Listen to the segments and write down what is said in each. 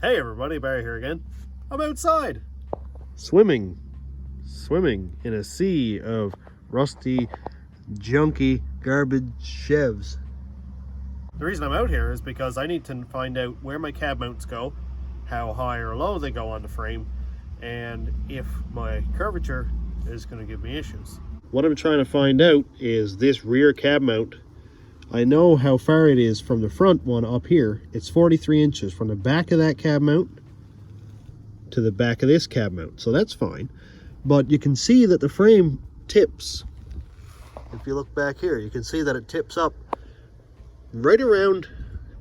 Hey everybody, Barry here again. I'm outside. Swimming in a sea of rusty, junky, garbage Chevs. The reason I'm out here is because I need to find out where my cab mounts go, how high or low they go on the frame, and if my curvature is going to give me issues. What I'm trying to find out is this rear cab mount. I know how far it is from the front one up here. It's 43 inches from the back of that cab mount to the back of this cab mount, so that's fine. But you can see that the frame tips. If you look back here, you can see that it tips up right around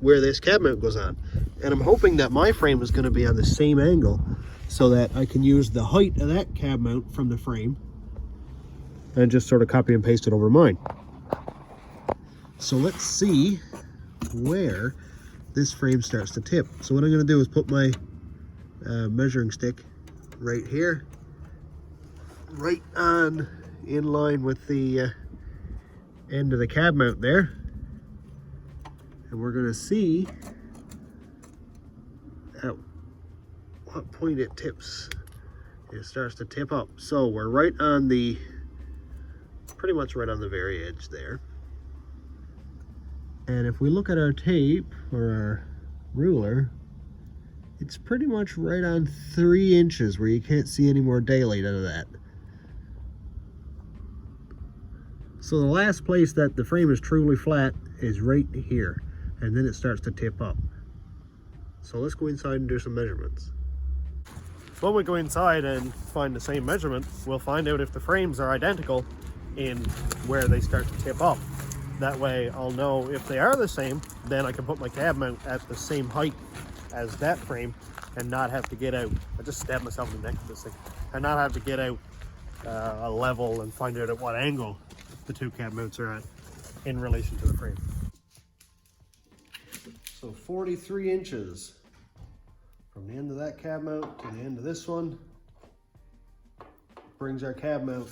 where this cab mount goes on. And I'm hoping that my frame is going to be on the same angle so that I can use the height of that cab mount from the frame and just sort of copy and paste it over mine. So let's see where this frame starts to tip. So what I'm going to do is put my measuring stick right here, right on in line with the end of the cab mount there. And we're going to see at what point it tips. It starts to tip up. So we're right on the, pretty much right on the very edge there. And if we look at our tape or our ruler, it's pretty much right on 3 inches where you can't see any more daylight out of that. So the last place that the frame is truly flat is right here, and then it starts to tip up. So let's go inside and do some measurements. When we go inside and find the same measurement, we'll find out if the frames are identical in where they start to tip up. That way I'll know if they are the same, then I can put my cab mount at the same height as that frame and not have to get out. I just stabbed myself in the neck with this thing. And not have to get out a level and find out at what angle the two cab mounts are at in relation to the frame. So 43 inches from the end of that cab mount to the end of this one brings our cab mount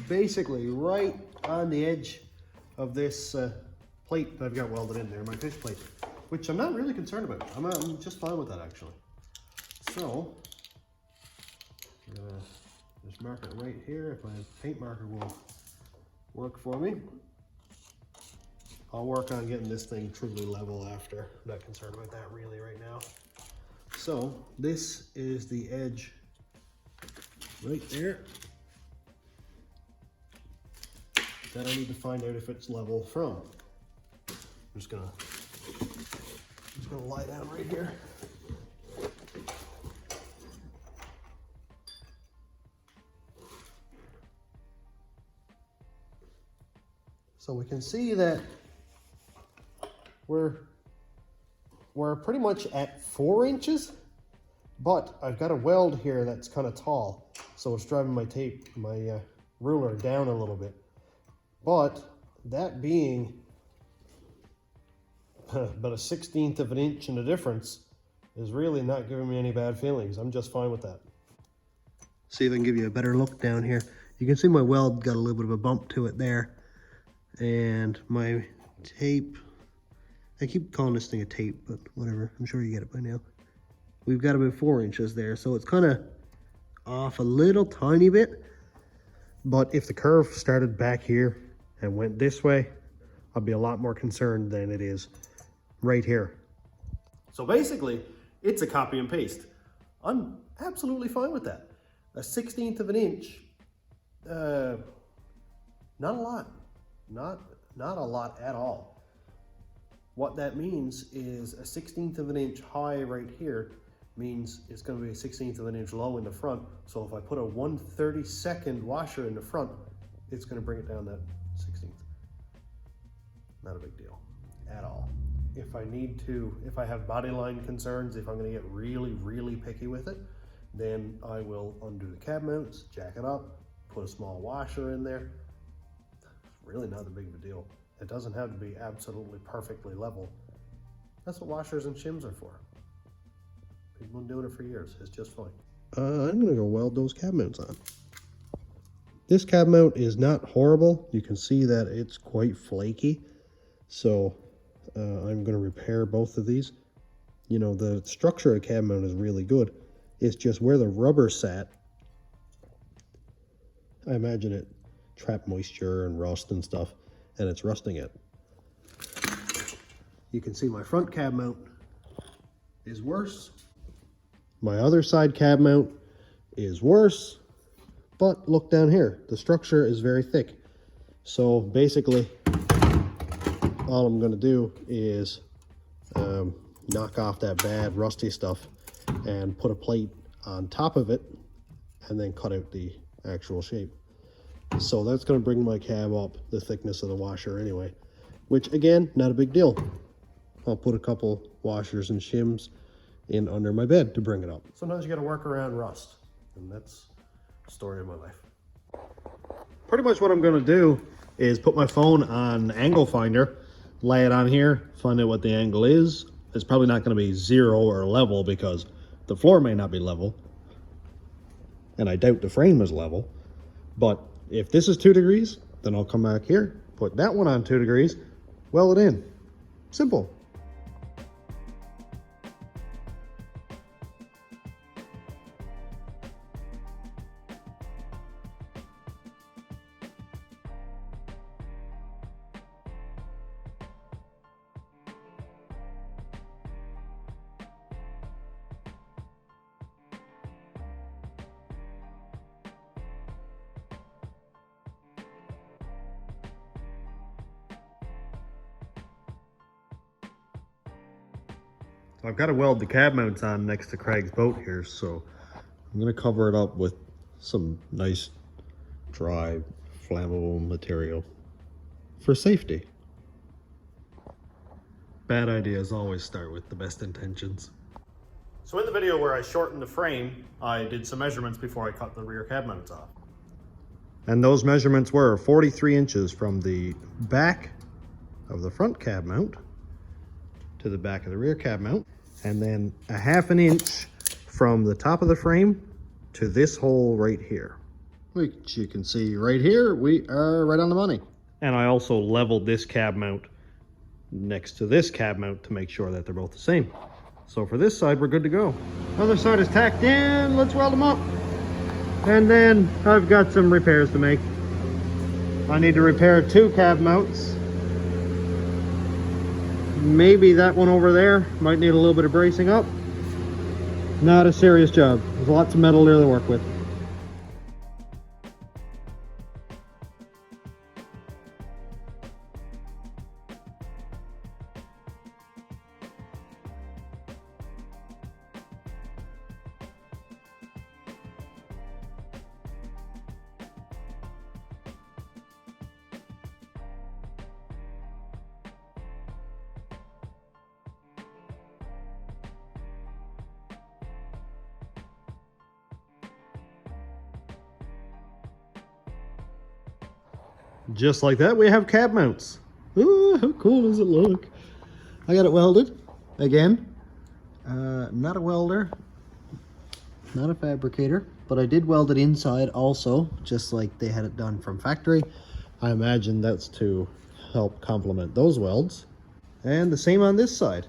basically right on the edge of this plate that I've got welded in there, my fish plate, which I'm not really concerned about. I'm just fine with that actually. So I'm gonna just mark it right here. If my paint marker will work for me, I'll work on getting this thing truly level after. I'm not concerned about that really right now. So this is the edge right there that I need to find out if it's level from. I'm just gonna lie down right here. So we can see that we're pretty much at 4 inches, but I've got a weld here that's kind of tall, so it's driving my ruler down a little bit. But that being about a 1/16 of an inch in the difference is really not giving me any bad feelings. I'm just fine with that. See if I can give you a better look down here. You can see my weld got a little bit of a bump to it there. And my tape, I keep calling this thing a tape, but whatever, I'm sure you get it by now. We've got about 4 inches there, so it's kind of off a little tiny bit. But if the curve started back here and went this way, I'd be a lot more concerned than it is right here. So basically, it's a copy and paste. I'm absolutely fine with that. A 1/16 of an inch, not a lot. Not a lot at all. What that means is a 1/16 of an inch high right here means it's going to be a 1/16 of an inch low in the front. So if I put a 1/32 washer in the front, it's going to bring it down that 1/16. Not a big deal at all. If I need to, if I have body line concerns, if I'm going to get really picky with it, then I will undo the cab mounts, jack it up, put a small washer in there. Really not that big of a deal. It doesn't have to be absolutely perfectly level. That's what washers and shims are for. People have been doing it for years. It's just fine. I'm gonna go weld those cab mounts on. This cab mount is not horrible. You can see that it's quite flaky. So I'm going to repair both of these. You know, the structure of the cab mount is really good. It's just where the rubber sat. I imagine it trapped moisture and rust and stuff, and it's rusting it. You can see my front cab mount is worse. My other side cab mount is worse. But look down here, the structure is very thick. So basically, all I'm gonna do is knock off that bad rusty stuff and put a plate on top of it and then cut out the actual shape. So that's gonna bring my cab up the thickness of the washer anyway, which again, not a big deal. I'll put a couple washers and shims in under my bed to bring it up. Sometimes you gotta work around rust, and that's story of my life. Pretty much what I'm going to do is put my phone on angle finder, lay it on here, find out what the angle is. It's probably not going to be 0 or level because the floor may not be level, and I doubt the frame is level. But if this is 2 degrees, then I'll come back here, put that one on 2 degrees, weld it in. Simple. I've got to weld the cab mounts on next to Craig's boat here, so I'm going to cover it up with some nice dry flammable material for safety. Bad ideas always start with the best intentions. So in the video where I shortened the frame, I did some measurements before I cut the rear cab mounts off. And those measurements were 43 inches from the back of the front cab mount to the back of the rear cab mount, and then a ½ an inch from the top of the frame to this hole right here. Which you can see right here, we are right on the money. And I also leveled this cab mount next to this cab mount to make sure that they're both the same. So for this side, we're good to go. Other side is tacked in, let's weld them up. And then I've got some repairs to make. I need to repair 2 cab mounts. Maybe that one over there might need a little bit of bracing up. Not a serious job. There's lots of metal there to work with. Just like that, we have cab mounts. Ooh, how cool does it look? I got it welded. Again, not a welder, not a fabricator, but I did weld it inside also, just like they had it done from factory. I imagine that's to help complement those welds. And the same on this side.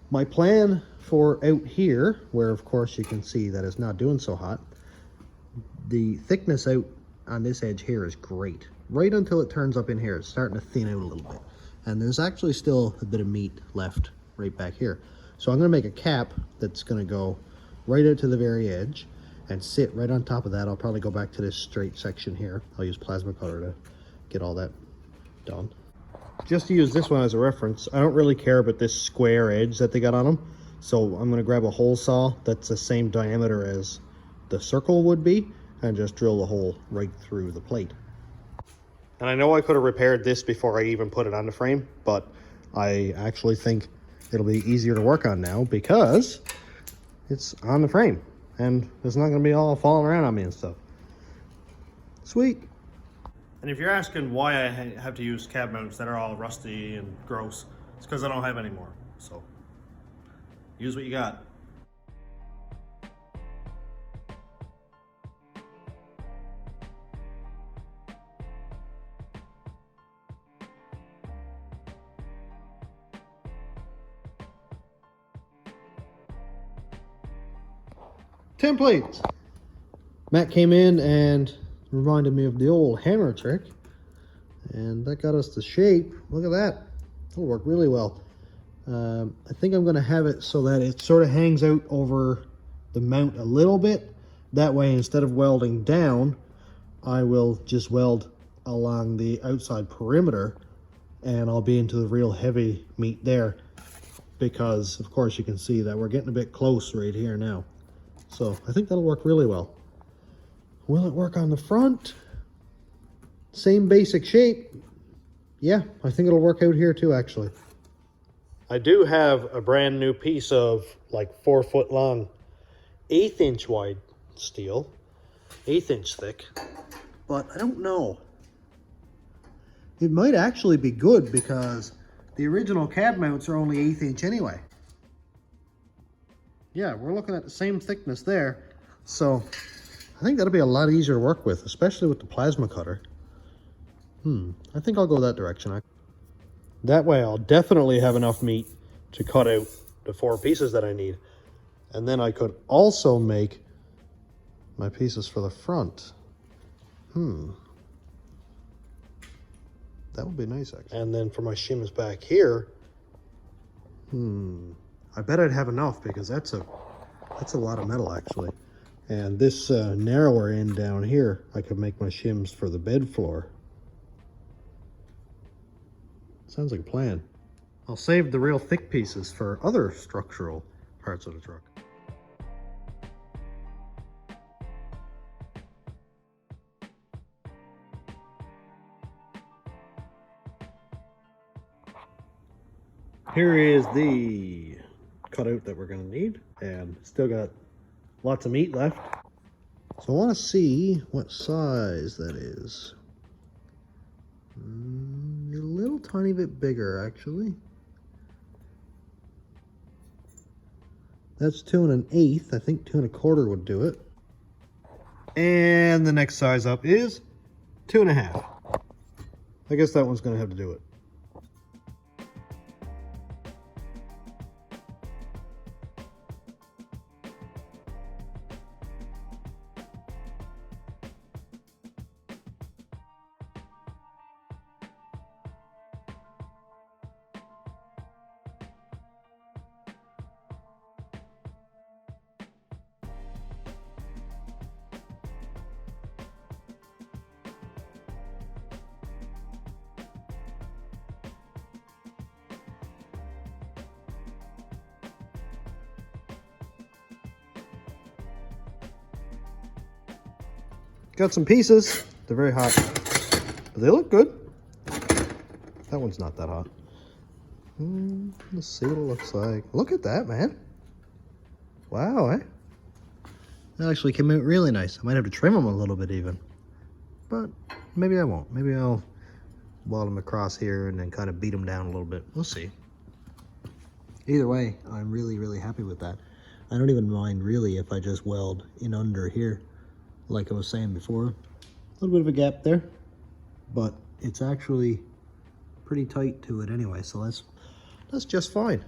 My plan for out here, where of course you can see that it's not doing so hot, the thickness out on this edge here is great. Right until it turns up in here, it's starting to thin out a little bit. And there's actually still a bit of meat left right back here. So I'm gonna make a cap that's gonna go right out to the very edge and sit right on top of that. I'll probably go back to this straight section here. I'll use plasma cutter to get all that done. Just to use this one as a reference, I don't really care about this square edge that they got on them. So I'm gonna grab a hole saw that's the same diameter as the circle would be and just drill the hole right through the plate. And I know I could have repaired this before I even put it on the frame, but I actually think it'll be easier to work on now because it's on the frame and it's not gonna be all falling around on me and stuff. Sweet. And if you're asking why I have to use cab mounts that are all rusty and gross, it's because I don't have any more. So use what you got. templates. Matt came in and reminded me of the old hammer trick, and that got us the shape. Look at that. It'll work really well. I think I'm going to have it so that it sort of hangs out over the mount a little bit. That way, instead of welding down, I will just weld along the outside perimeter, and I'll be into the real heavy meat there, because of course you can see that we're getting a bit close right here now. So I think that'll work really well. Will it work on the front? Same basic shape. Yeah, I think it'll work out here too, actually. I do have a brand new piece of like 4 foot long, 1/8 inch wide steel, 1/8 inch thick, but I don't know. It might actually be good because the original cab mounts are only 1/8 inch anyway. Yeah, we're looking at the same thickness there. So I think that'll be a lot easier to work with, especially with the plasma cutter. I think I'll go that direction. That way I'll definitely have enough meat to cut out the 4 pieces that I need. And then I could also make my pieces for the front. That would be nice, actually. And then for my shims back here, I bet I'd have enough, because that's a lot of metal, actually. And this narrower end down here, I could make my shims for the bed floor. Sounds like a plan. I'll save the real thick pieces for other structural parts of the truck. Here is the cutout that we're going to need, and still got lots of meat left. So I want to see what size that is. A little tiny bit bigger, actually. That's 2 1/8. I think 2 1/4 would do it. And the next size up is 2 1/2. I guess that one's going to have to do it. Got some pieces. They're very hot, but they look good. That one's not that hot. Let's see what it looks like. Look at that, man. Wow, eh? That actually came out really nice. I might have to trim them a little bit even, but maybe I won't. Maybe I'll weld them across here and then kind of beat them down a little bit. We'll see. Either way, I'm really, really happy with that. I don't even mind really if I just weld in under here. Like I was saying before, a little bit of a gap there, but it's actually pretty tight to it anyway, so that's just fine.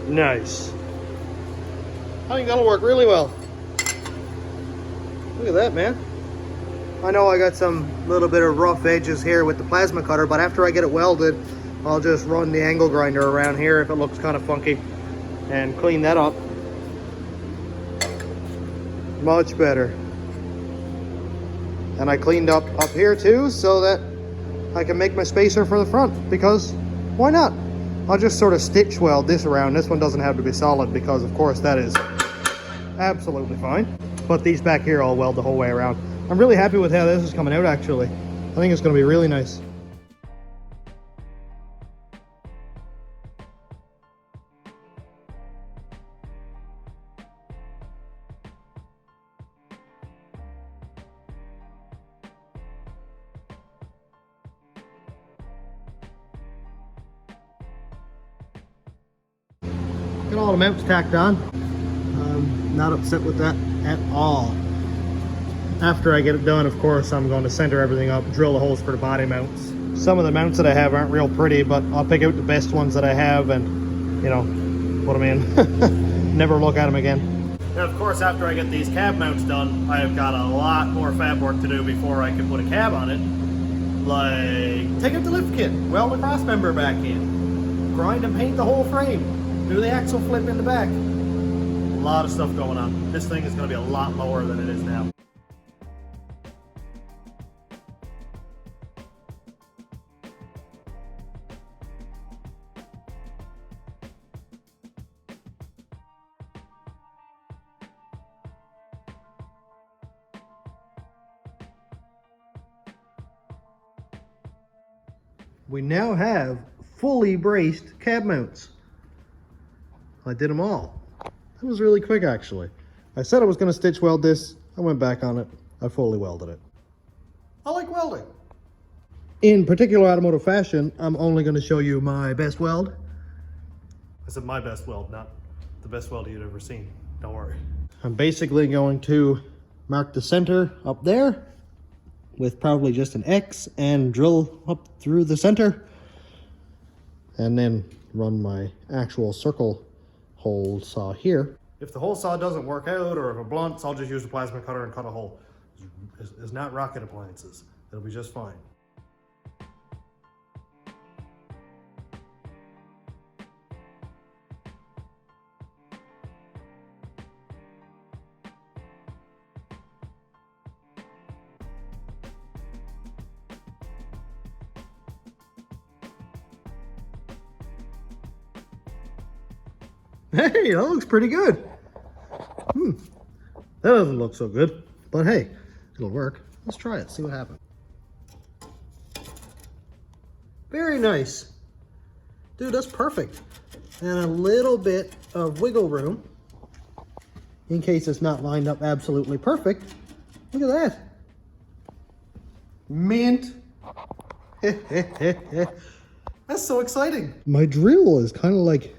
Nice. I think that'll work really well. Look at that, man. I know I got some little bit of rough edges here with the plasma cutter, but after I get it welded, I'll just run the angle grinder around here if it looks kind of funky and clean that up. Much better. And I cleaned up here too so that I can make my spacer for the front, because why not? I'll just sort of stitch weld this around. This one doesn't have to be solid because, of course, that is absolutely fine. But these back here I'll weld the whole way around. I'm really happy with how this is coming out, actually. I think it's going to be really nice. Got all the mounts tacked on. Not upset with that at all. After I get it done, of course, I'm going to center everything up, drill the holes for the body mounts. Some of the mounts that I have aren't real pretty, but I'll pick out the best ones that I have and, you know, put them in. Never look at them again. And of course, after I get these cab mounts done, I've got a lot more fab work to do before I can put a cab on it. Like, take out the lift kit, weld the cross member back in, grind and paint the whole frame, do the axle flip in the back. A lot of stuff going on. This thing is going to be a lot lower than it is now. We now have fully braced cab mounts. I did them all. That was really quick, actually. I said I was going to stitch weld this. I went back on it. I fully welded it. I like welding. In particular automotive fashion, I'm only going to show you my best weld. I said my best weld, not the best weld you'd ever seen. Don't worry. I'm basically going to mark the center up there with probably just an X and drill up through the center, and then run my actual circle hole saw here. If the hole saw doesn't work out, or if it blunts, I'll just use a plasma cutter and cut a hole. It's not rocket appliances. It'll be just fine. Hey, that looks pretty good. That doesn't look so good, but hey, it'll work. Let's try it, see what happens. Very nice. Dude, that's perfect. And a little bit of wiggle room in case it's not lined up absolutely perfect. Look at that. Mint. That's so exciting. My drill is kind of like,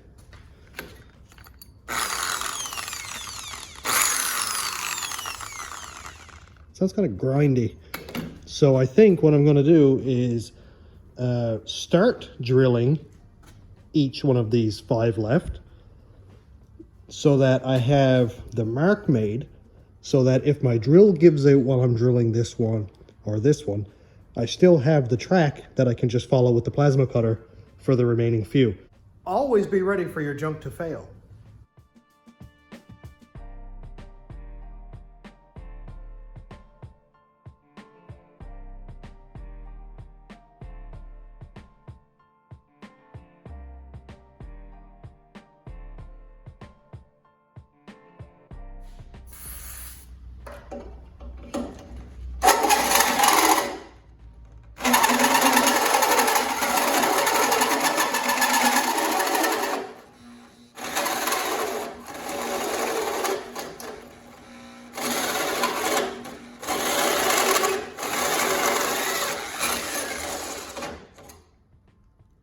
sounds kind of grindy. So I think what I'm going to do is start drilling each one of these 5 left so that I have the mark made, so that if my drill gives out while I'm drilling this one or this one, I still have the track that I can just follow with the plasma cutter for the remaining few. Always be ready for your junk to fail.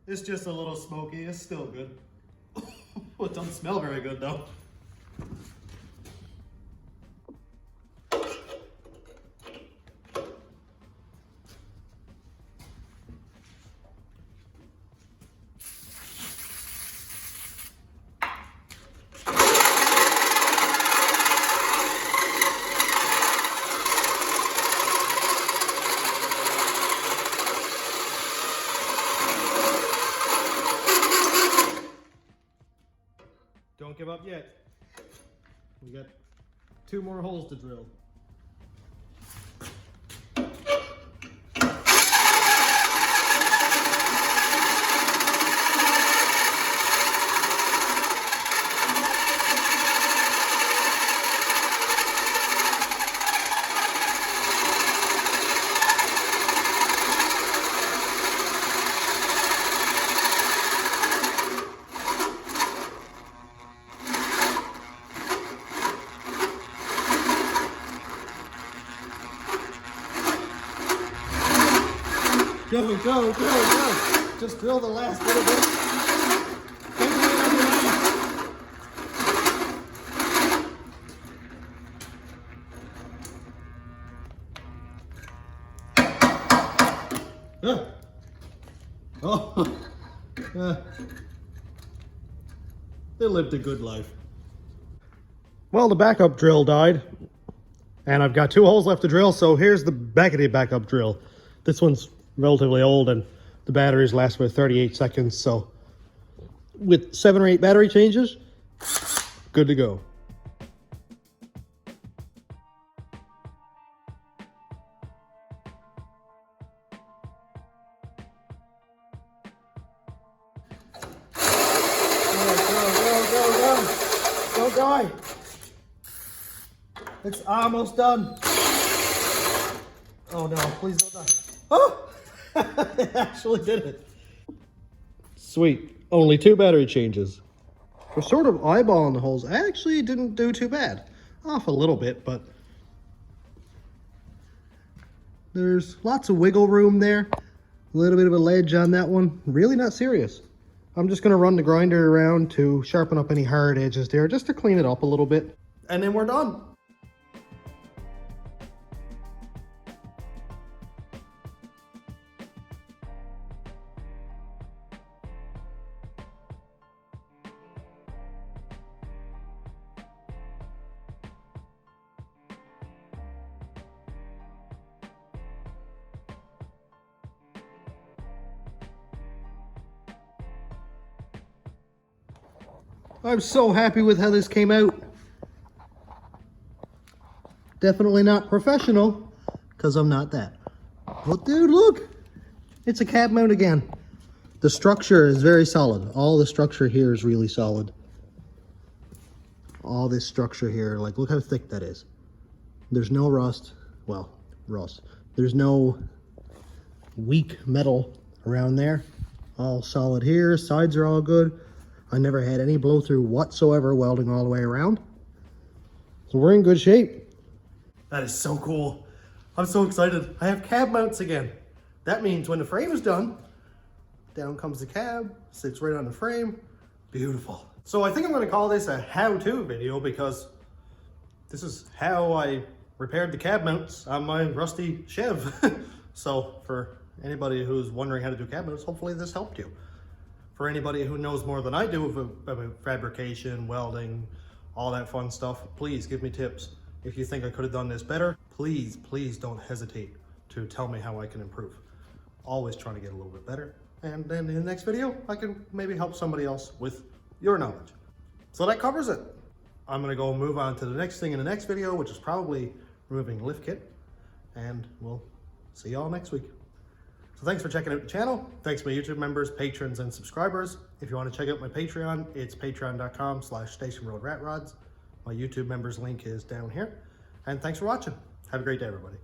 It's just a little smoky. It's still good. It doesn't smell very good though. Don't give up yet. We got 2 more holes to drill. Go, go, go, go. Just drill the last little bit. They lived a good life. Well, the backup drill died, and I've got 2 holes left to drill, so here's the back of the backup drill. This one's relatively old, and the batteries last for 38 seconds, so with 7 or 8 battery changes, good to go. Go. Don't die. It's almost done. Oh no, please don't die. Oh! It actually did it. Sweet. Only 2 battery changes. We're sort of eyeballing the holes. I actually didn't do too bad. Off a little bit, but there's lots of wiggle room there. A little bit of a ledge on that one. Really not serious. I'm just gonna run the grinder around to sharpen up any hard edges there, just to clean it up a little bit. And then we're done. I'm so happy with how this came out. Definitely not professional, because I'm not that. But dude, look! It's a cab mount again. The structure is very solid. All the structure here is really solid. All this structure here, like look how thick that is. There's no rust. Well, rust. There's no weak metal around there. All solid here. Sides are all good. I never had any blow through whatsoever welding all the way around. So we're in good shape. That is so cool. I'm so excited. I have cab mounts again. That means when the frame is done, down comes the cab, sits right on the frame. Beautiful. So I think I'm gonna call this a how-to video because this is how I repaired the cab mounts on my rusty Chev. So for anybody who's wondering how to do cab mounts, hopefully this helped you. For anybody who knows more than I do about fabrication, welding, all that fun stuff, please give me tips. If you think I could have done this better, please don't hesitate to tell me how I can improve. Always trying to get a little bit better. And then in the next video, I can maybe help somebody else with your knowledge. So that covers it. I'm gonna go move on to the next thing in the next video, which is probably removing the lift kit. And we'll see y'all next week. So thanks for checking out the channel. Thanks to my YouTube members, patrons, and subscribers. If you want to check out my Patreon, it's patreon.com/stationroadratrods. My YouTube members link is down here. And thanks for watching. Have a great day, everybody.